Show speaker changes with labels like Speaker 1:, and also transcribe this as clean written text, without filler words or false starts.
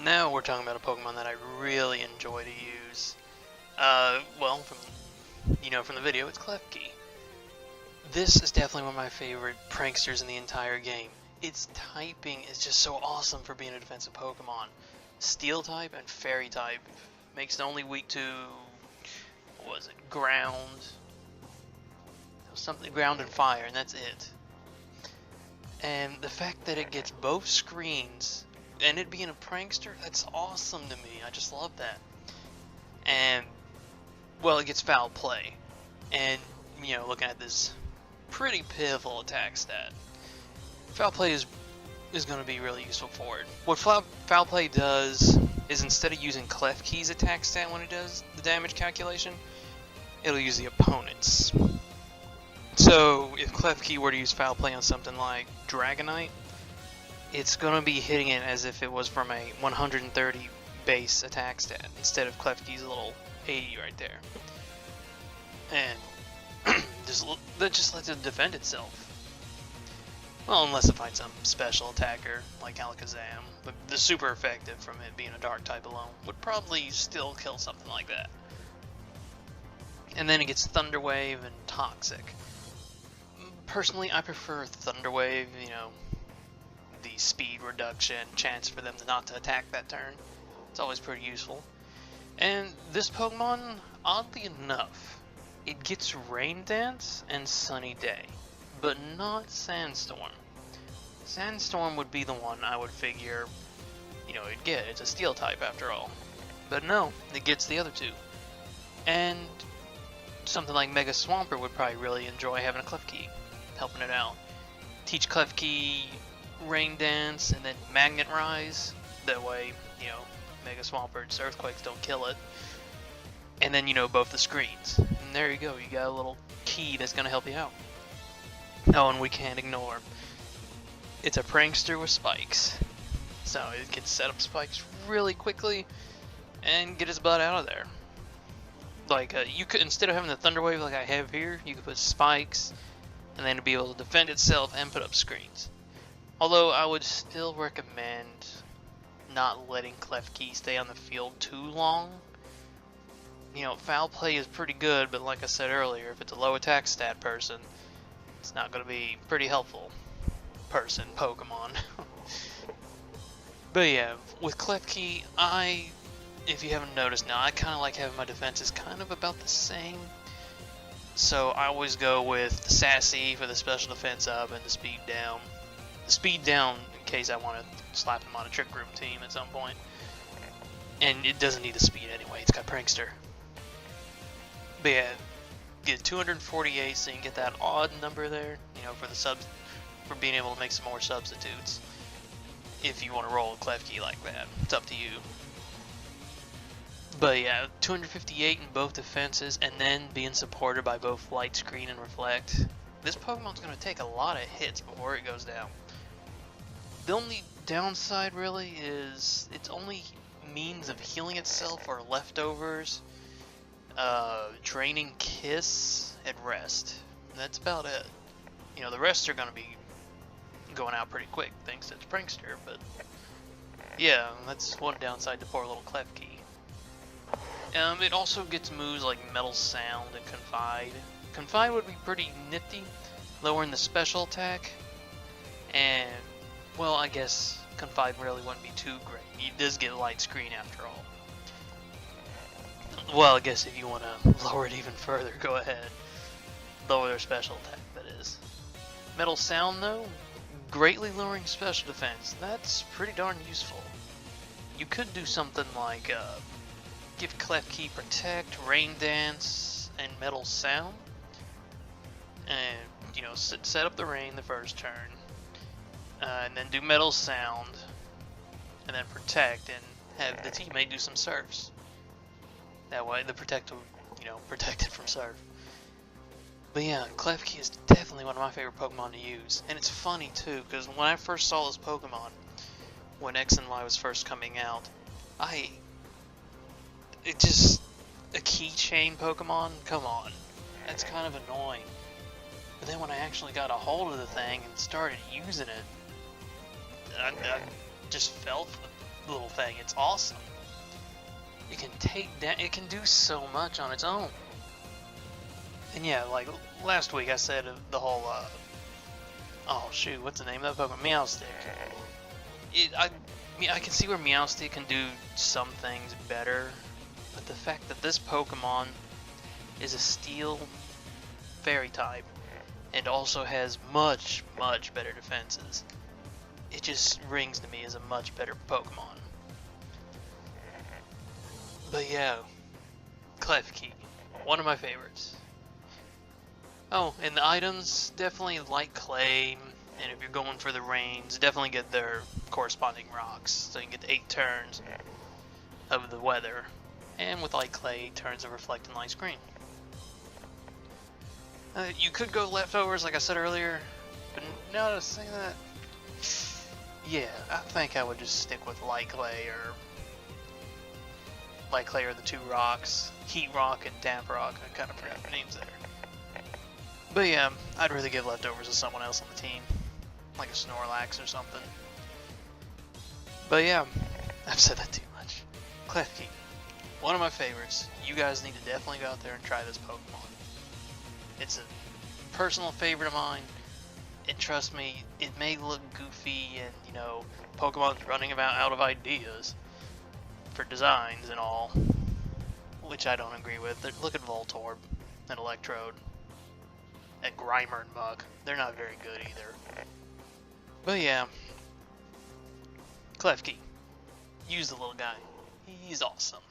Speaker 1: Now we're talking about a Pokemon that I really enjoy to use. Well, from the video, it's Klefki. This is definitely one of my favorite pranksters in the entire game. Its typing is just so awesome for being a defensive Pokemon. Steel type and Fairy type. Makes it only weak to, what was it, ground. Something, ground and fire, and that's it. And the fact that it gets both screens, and it being a prankster, that's awesome to me. I just love that. And, well, it gets foul play. And, looking at this pretty pivotal attack stat, foul play is going to be really useful for it. What foul play does is instead of using Klefki's attack stat when it does the damage calculation, it'll use the opponent's. So if Klefki were to use foul play on something like Dragonite, it's going to be hitting it as if it was from a 130 base attack stat instead of Klefki's little 80 right there. And that just lets it defend itself. Well, unless it finds some special attacker like Alakazam, but the super effective from it being a dark type alone would probably still kill something like that. And then it gets Thunder Wave and Toxic. Personally, I prefer Thunder Wave, the speed reduction, chance for them not to attack that turn. It's always pretty useful. And this Pokemon, oddly enough, it gets Rain Dance and Sunny Day, but not Sandstorm. Sandstorm would be the one I would figure, it'd get. It's a Steel type after all. But no, it gets the other two. And something like Mega Swampert would probably really enjoy having a Klefki helping it out. Teach Klefki Rain Dance and then Magnet Rise. That way, Mega Swampert's Earthquakes don't kill it. And then, both the screens. And there you go, you got a little key that's going to help you out. Oh, and we can't ignore, it's a prankster with spikes. So it can set up spikes really quickly and get his butt out of there. Like, you could, instead of having the Thunder Wave like I have here, you could put spikes and then it'd be able to defend itself and put up screens. Although I would still recommend not letting Klefki stay on the field too long. Foul play is pretty good, but like I said earlier, if it's a low attack stat person, it's not going to be pretty helpful Pokemon. But yeah, with Klefki, if you haven't noticed now, I kind of like having my defenses kind of about the same. So I always go with the Sassy for the special defense up and the speed down. The speed down in case I want to slap him on a Trick Room team at some point. And it doesn't need the speed anyway, it's got Prankster. But yeah, get 248 so you can get that odd number there, for the subs, for being able to make some more substitutes. If you want to roll a Klefki like that, it's up to you. But yeah, 258 in both defenses, and then being supported by both Light Screen and Reflect. This Pokemon's going to take a lot of hits before it goes down. The only downside really is its only means of healing itself are leftovers, draining Kiss, and Rest. That's about it. The rest are going to be going out pretty quick thanks to its Prankster, but yeah, that's one downside to poor little Klefki. It also gets moves like Metal Sound and Confide. Confide would be pretty nifty, lowering the special attack, and, well, I guess Confide really wouldn't be too great. It does get Light Screen after all. Well, I guess if you want to lower it even further, go ahead. Lower their special attack, that is. Metal Sound, though, greatly lowering special defense. That's pretty darn useful. You could do something like, give Klefki Protect, Rain Dance, and Metal Sound. And, set up the Rain the first turn. And then do Metal Sound. And then Protect, and have the teammate do some Surfs. That way, the Protect will, protect it from Surf. But yeah, Klefki is definitely one of my favorite Pokemon to use. And it's funny, too, because when I first saw this Pokemon, when X and Y was first coming out, it just, a keychain Pokemon? Come on. That's kind of annoying. But then when I actually got a hold of the thing and started using it, I just fell for the little thing. It's awesome. It can take down, it can do so much on its own. And yeah, like last week I said the whole, oh shoot, what's the name of that Pokemon? Meowstic. I can see where Meowstic can do some things better, but the fact that this Pokemon is a Steel Fairy type and also has much better defenses, it just rings to me as a much better Pokemon. But yeah, Klefki, one of my favorites. Oh, and the items, definitely light clay, and if you're going for the rains, definitely get their corresponding rocks, so you can get the 8 turns of the weather, and with light clay, turns of reflecting light screen. You could go leftovers, like I said earlier, but now that I say that, yeah, I think I would just stick with light clay or the 2 rocks, heat rock and damp rock. I kind of forgot the names there. But yeah, I'd rather give leftovers to someone else on the team, like a Snorlax or something. But yeah, I've said that too much. Klefki, one of my favorites. You guys need to definitely go out there and try this Pokemon. It's a personal favorite of mine, and trust me, it may look goofy and, you know, Pokemon's running out of ideas for designs and all, which I don't agree with. Look at Voltorb and Electrode and Grimer and Muk. They're not very good either. But yeah, Klefki, use the little guy. He's awesome.